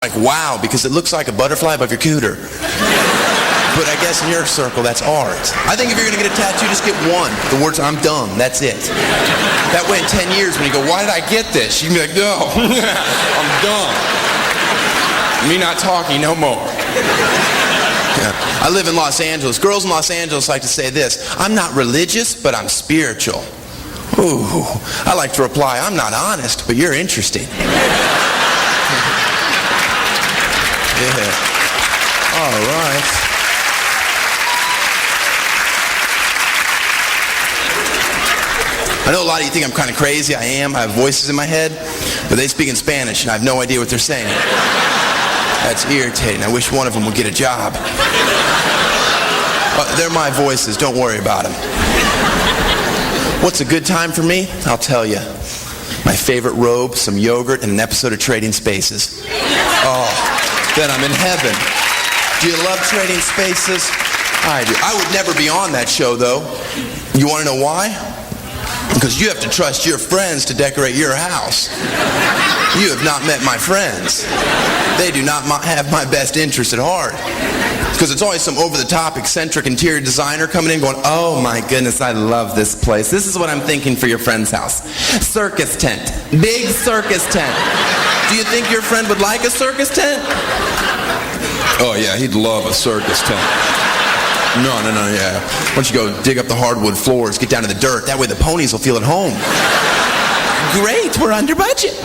Like, wow, because it looks like a butterfly above your cooter. But I guess in your circle, that's art. I think if you're going to get a tattoo, just get one. The words, I'm dumb, that's it. That way in 10 years, when you go, why did I get this? You can be like, no, I'm dumb. Me not talking no more. Yeah. I live in Los Angeles. Girls in Los Angeles like to say this, I'm not religious, but I'm spiritual. Ooh, I like to reply, I'm not honest, but you're interesting. Yeah. All right. I know a lot of you think I'm kind of crazy. I am. I have voices in my head, but they speak in Spanish, and I have no idea what they're saying. That's irritating. I wish one of them would get a job. They're my voices. Don't worry about them. What's a good time for me? I'll tell you. My favorite robe, some yogurt, and an episode of Trading Spaces. Oh. Then I'm in heaven. Do you love Trading Spaces? I do. I would never be on that show, though. You want to know why? Because you have to trust your friends to decorate your house. You have not met my friends. They do not have my best interest at heart. Because it's always some over-the-top, eccentric interior designer coming in going, oh my goodness, I love this place. This is what I'm thinking for your friend's house. Circus tent. Big circus tent. Do you think your friend would like a circus tent? Oh yeah, he'd love a circus tent. No, yeah. Why don't you go dig up the hardwood floors, get down to the dirt. That way the ponies will feel at home. Great, we're under budget.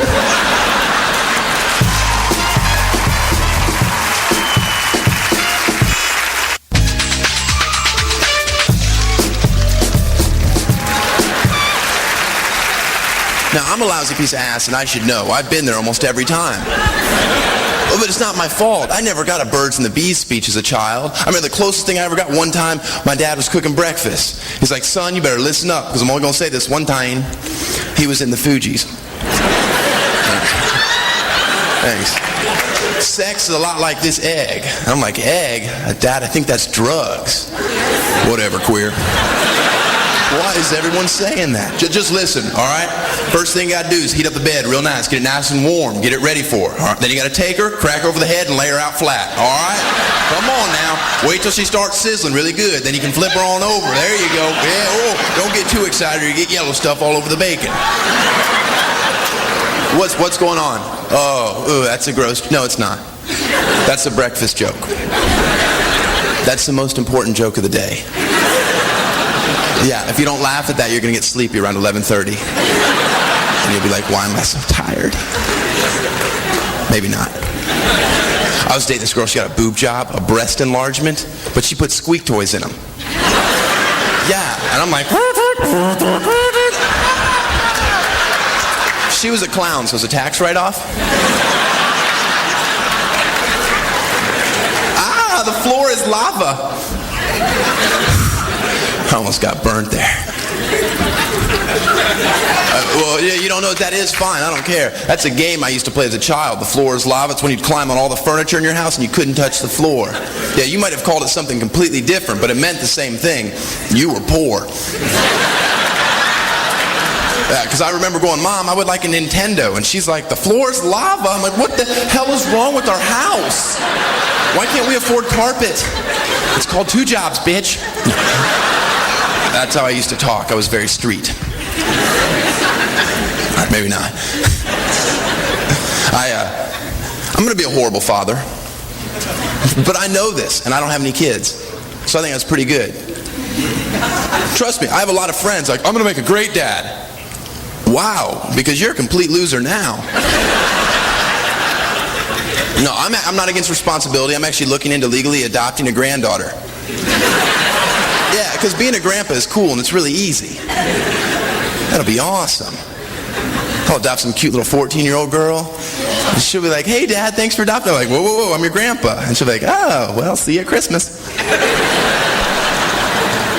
Now, I'm a lousy piece of ass, and I should know. I've been there almost every time. But it's not my fault. I never got a birds and the bees speech as a child. I remember the closest thing I ever got one time, my dad was cooking breakfast. He's like, son, you better listen up, because I'm only going to say this one time. He was in the Fugees. Thanks. Sex is a lot like this egg. I'm like, egg? Dad, I think that's drugs. Whatever, queer. Why is everyone saying that? Just listen, all right? First thing you got to do is heat up the bed real nice. Get it nice and warm. Get it ready for her. All right? Then you got to take her, crack her over the head, and lay her out flat. All right? Come on now. Wait till she starts sizzling really good. Then you can flip her on over. There you go. Yeah, oh, don't get too excited or you get yellow stuff all over the bacon. What's going on? Oh, that's a gross... No, it's not. That's a breakfast joke. That's the most important joke of the day. Yeah, if you don't laugh at that, you're going to get sleepy around 11:30. And you'll be like, why am I so tired? Maybe not. I was dating this girl, she got a boob job, a breast enlargement, but she put squeak toys in them. Yeah, and I'm like... She was a clown, so it was a tax write-off. Ah, the floor is lava. I almost got burnt there. Well, yeah, you don't know what that is? Fine, I don't care. That's a game I used to play as a child. The floor is lava. It's when you'd climb on all the furniture in your house and you couldn't touch the floor. Yeah, you might have called it something completely different, but it meant the same thing. You were poor. Because I remember going, Mom, I would like a Nintendo. And she's like, the floor is lava. I'm like, what the hell is wrong with our house? Why can't we afford carpet? It's called 2 jobs, bitch. That's how I used to talk. I was very street. Maybe not. I'm going to be a horrible father. But I know this, and I don't have any kids. So I think that's pretty good. Trust me, I have a lot of friends like, I'm going to make a great dad. Wow, because you're a complete loser now. No, I'm not against responsibility. I'm actually looking into legally adopting a granddaughter. Yeah, because being a grandpa is cool and it's really easy. That'll be awesome. I'll adopt some cute little 14-year-old girl. And she'll be like, hey, Dad, thanks for adopting. I'm like, whoa, I'm your grandpa. And she'll be like, oh, well, see you at Christmas.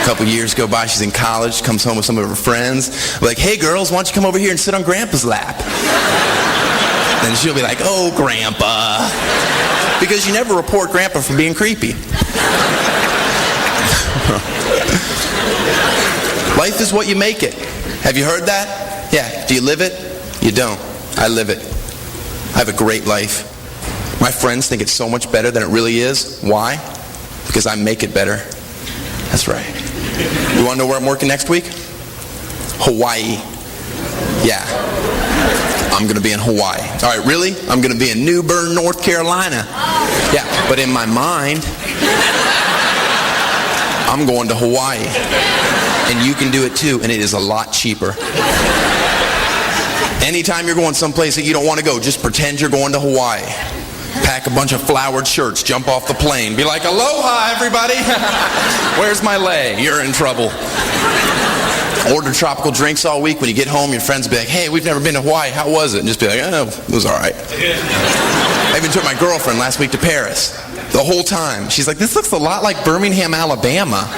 A couple years go by, she's in college, comes home with some of her friends. Like, hey, girls, why don't you come over here and sit on Grandpa's lap? And she'll be like, oh, Grandpa. Because you never report Grandpa for being creepy. Life is what you make it. Have you heard that? Yeah. Do you live it? You don't. I live it. I have a great life. My friends think it's so much better than it really is. Why? Because I make it better. That's right. You want to know where I'm working next week? Hawaii. Yeah. I'm going to be in Hawaii. All right, really? I'm going to be in New Bern, North Carolina. Yeah, but in my mind, I'm going to Hawaii. And you can do it too, and it is a lot cheaper. Anytime you're going someplace that you don't want to go, just pretend you're going to Hawaii. Pack a bunch of flowered shirts, jump off the plane, be like, aloha, everybody. Where's my lei? You're in trouble. Order tropical drinks all week. When you get home, your friends will be like, hey, we've never been to Hawaii. How was it? And just be like, oh, it was all right. I even took my girlfriend last week to Paris. The whole time. She's like, this looks a lot like Birmingham, Alabama.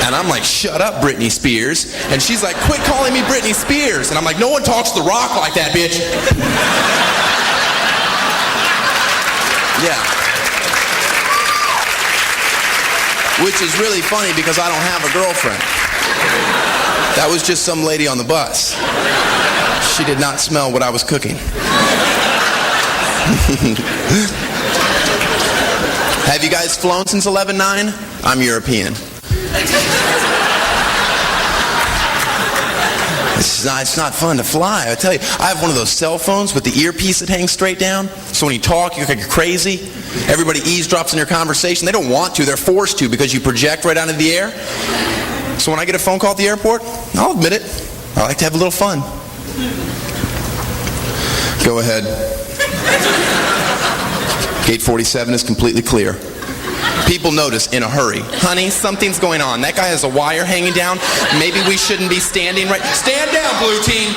And I'm like, shut up, Britney Spears. And she's like, quit calling me Britney Spears. And I'm like, no one talks to The Rock like that, bitch. Yeah. Which is really funny because I don't have a girlfriend. That was just some lady on the bus. She did not smell what I was cooking. Have you guys flown since 11/9? I'm European. It's not fun to fly, I tell you. I have one of those cell phones with the earpiece that hangs straight down. So when you talk, you look like you're crazy. Everybody eavesdrops in your conversation. They don't want to, they're forced to because you project right out into the air. So when I get a phone call at the airport, I'll admit it, I like to have a little fun. Go ahead. Gate 47 is completely clear. People notice in a hurry. Honey, something's going on. That guy has a wire hanging down. Maybe we shouldn't be standing right. Stand down, blue team.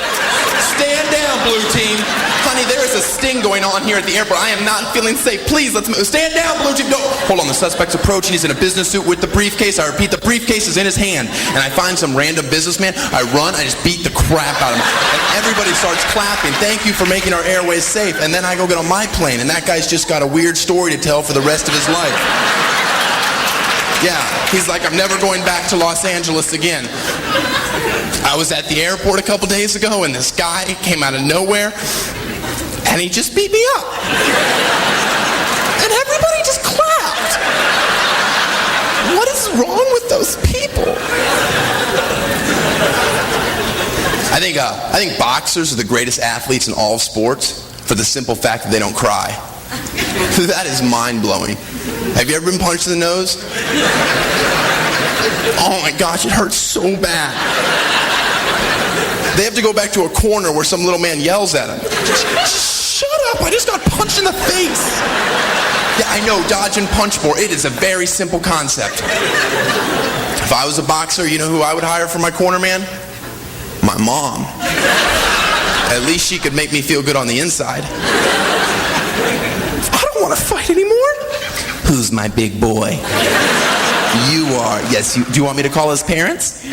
Stand down, blue team. Honey, there is a sting going on here at the airport. I am not feeling safe. Please, let's move. Stand down, blue team. No. Hold on, the suspect's approaching. He's in a business suit with the briefcase. I repeat, the briefcase is in his hand. And I find some random businessman. I run. I just beat the crap out of him. And everybody starts clapping. Thank you for making our airways safe. And then I go get on my plane. And that guy's just got a weird story to tell for the rest of his life. Yeah, he's like, I'm never going back to Los Angeles again. I was at the airport a couple days ago, and this guy came out of nowhere, and he just beat me up. And everybody just clapped. What is wrong with those people? I think boxers are the greatest athletes in all of sports for the simple fact that they don't cry. That is mind-blowing. Have you ever been punched in the nose? Oh my gosh, it hurts so bad. They have to go back to a corner where some little man yells at him. Shut up, I just got punched in the face. Yeah, I know, dodge and punch more. It is a very simple concept. If I was a boxer, you know who I would hire for my corner man? My mom. At least she could make me feel good on the inside. I don't want to fight anymore. Who's my big boy? You are. Yes, you. Do you want me to call his parents?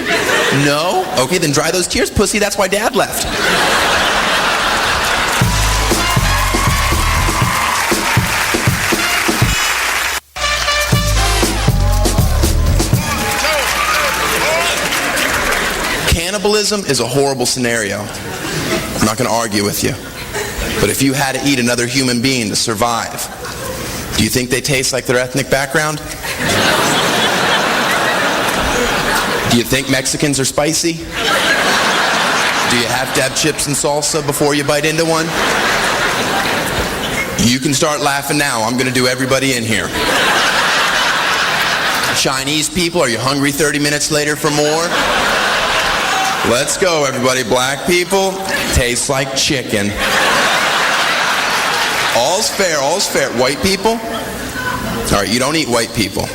No? Okay, then dry those tears, pussy. That's why Dad left. Cannibalism is a horrible scenario. I'm not going to argue with you. But if you had to eat another human being to survive, do you think they taste like their ethnic background? Do you think Mexicans are spicy? Do you have to have chips and salsa before you bite into one? You can start laughing now. I'm going to do everybody in here. Chinese people, are you hungry 30 minutes later for more? Let's go, everybody. Black people, tastes like chicken. All's fair, all's fair. White people? All right, you don't eat white people.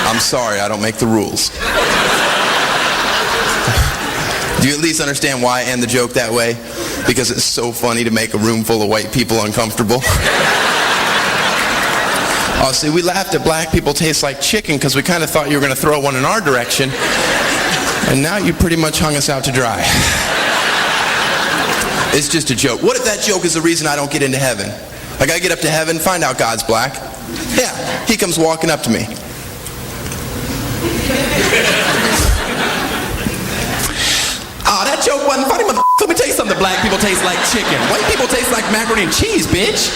I'm sorry, I don't make the rules. Do you at least understand why I end the joke that way? Because it's so funny to make a room full of white people uncomfortable. Oh, see, we laughed at black people taste like chicken because we kind of thought you were going to throw one in our direction. And now you pretty much hung us out to dry. It's just a joke. What if that joke is the reason I don't get into heaven? Like I get up to heaven, find out God's black. Yeah, he comes walking up to me. Oh, that joke wasn't funny, motherfucker. Let me tell you something. Black people taste like chicken. White people taste like macaroni and cheese, bitch.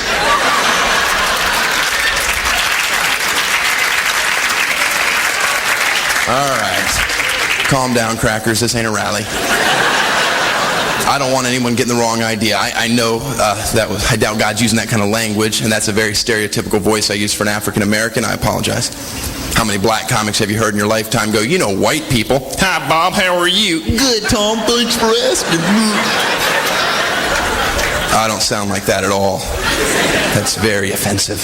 All right. Calm down, crackers. This ain't a rally. I don't want anyone getting the wrong idea. I know I doubt God's using that kind of language, and that's a very stereotypical voice I use for an African American. I apologize. How many black comics have you heard in your lifetime go, you know, white people? Hi, Bob. How are you? Good, Tom. Thanks for asking. I don't sound like that at all. That's very offensive.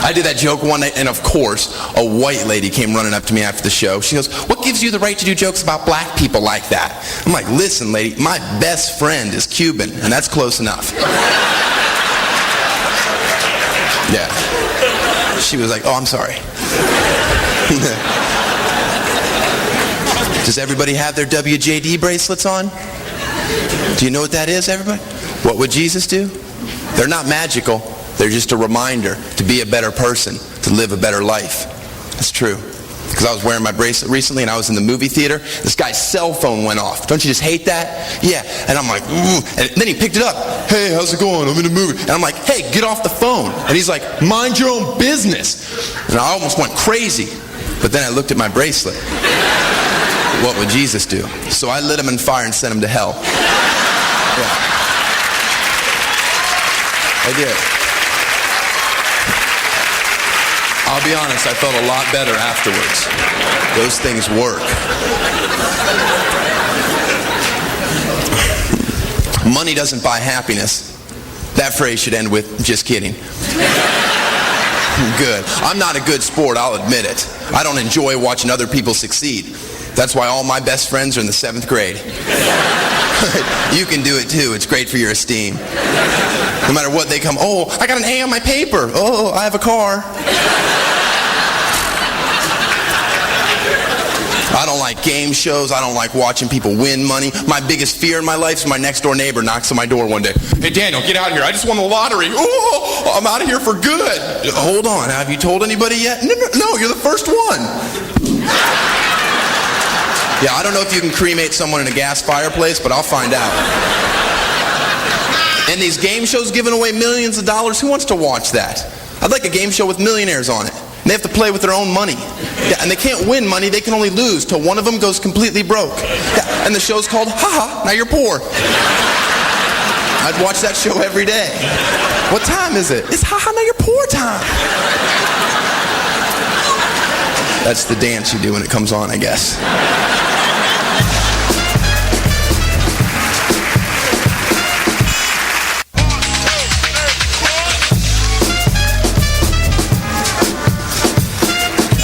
I did that joke one night, and of course, a white lady came running up to me after the show. She goes, what gives you the right to do jokes about black people like that? I'm like, listen, lady, my best friend is Cuban, and that's close enough. Yeah. She was like, oh, I'm sorry. Does everybody have their WJD bracelets on? Do you know what that is, everybody? What would Jesus do? They're not magical. They're just a reminder to be a better person, to live a better life. That's true. Because I was wearing my bracelet recently and I was in the movie theater. This guy's cell phone went off. Don't you just hate that? Yeah. And I'm like, ooh. And then he picked it up. Hey, how's it going? I'm in a movie. And I'm like, hey, get off the phone. And he's like, mind your own business. And I almost went crazy. But then I looked at my bracelet. What would Jesus do? So I lit him in fire and sent him to hell. Yeah. I did. I'll be honest, I felt a lot better afterwards. Those things work. Money doesn't buy happiness. That phrase should end with, just kidding. Good. I'm not a good sport, I'll admit it. I don't enjoy watching other people succeed. That's why all my best friends are in the 7th grade. You can do it too. It's great for your esteem. No matter what they come, oh, I got an A on my paper. Oh, I have a car. I don't like game shows. I don't like watching people win money. My biggest fear in my life is my next door neighbor knocks on my door one day. Hey, Daniel, get out of here. I just won the lottery. Oh, I'm out of here for good. Hold on. Have you told anybody yet? No, you're the first one. Yeah, I don't know if you can cremate someone in a gas fireplace, but I'll find out. And these game shows giving away millions of dollars, who wants to watch that? I'd like a game show with millionaires on it. And they have to play with their own money. Yeah, and they can't win money, they can only lose till one of them goes completely broke. Yeah, and the show's called, Ha-ha, now you're poor. I'd watch that show every day. What time is it? It's Ha-ha, now you're poor time. That's the dance you do when it comes on, I guess.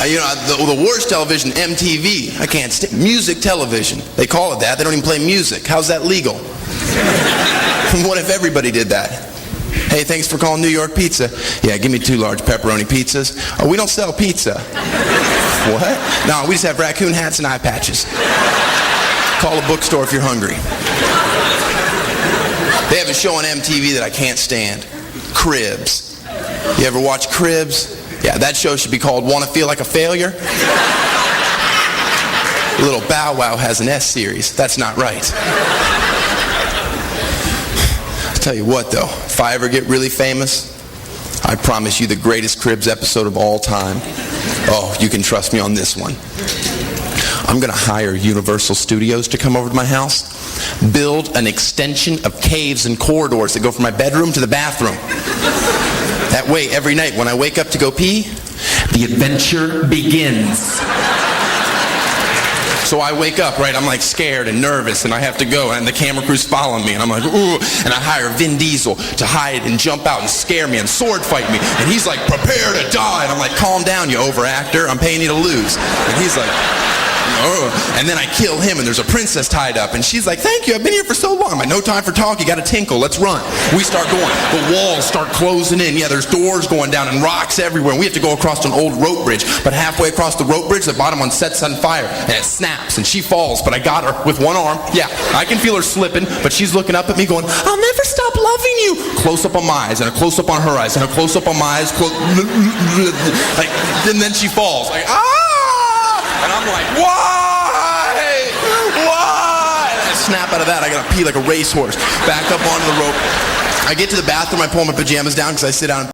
You know, the worst television, MTV. I can't stand music television. They call it that. They don't even play music. How's that legal? What if everybody did that? Hey, thanks for calling New York Pizza. Yeah, give me 2 large pepperoni pizzas. Oh, we don't sell pizza. What? No, we just have raccoon hats and eye patches. Call a bookstore if you're hungry. They have a show on MTV that I can't stand. Cribs. You ever watch Cribs? Yeah, that show should be called Wanna Feel Like a Failure? Little Bow Wow has an S series. That's not right. I'll tell you what though, if I ever get really famous, I promise you the greatest Cribs episode of all time. Oh, you can trust me on this one. I'm gonna hire Universal Studios to come over to my house, build an extension of caves and corridors that go from my bedroom to the bathroom. That way, every night when I wake up to go pee, the adventure begins. So I wake up, right, I'm like scared and nervous and I have to go and the camera crew's following me and I'm like, ooh, and I hire Vin Diesel to hide and jump out and scare me and sword fight me and he's like, prepare to die, and I'm like, calm down, you overactor, I'm paying you to lose. And he's like, oh. And then I kill him and there's a princess tied up and she's like, thank you, I've been here for so long. I'm like, no time for talk, you gotta tinkle, let's run. We start going, the walls start closing in, yeah, there's doors going down and rocks everywhere. We have to go across an old rope bridge, but halfway across the rope bridge, the bottom one sets on fire and it snaps and she falls, but I got her with one arm. Yeah, I can feel her slipping, but she's looking up at me going, I'll never stop loving you. Close up on my eyes and a close up on her eyes and a close up on my eyes, like, and then she falls, like, ah! And I'm like, why? Why? And I snap out of that. I gotta pee like a racehorse. Back up onto the rope. I get to the bathroom. I pull my pajamas down because I sit down.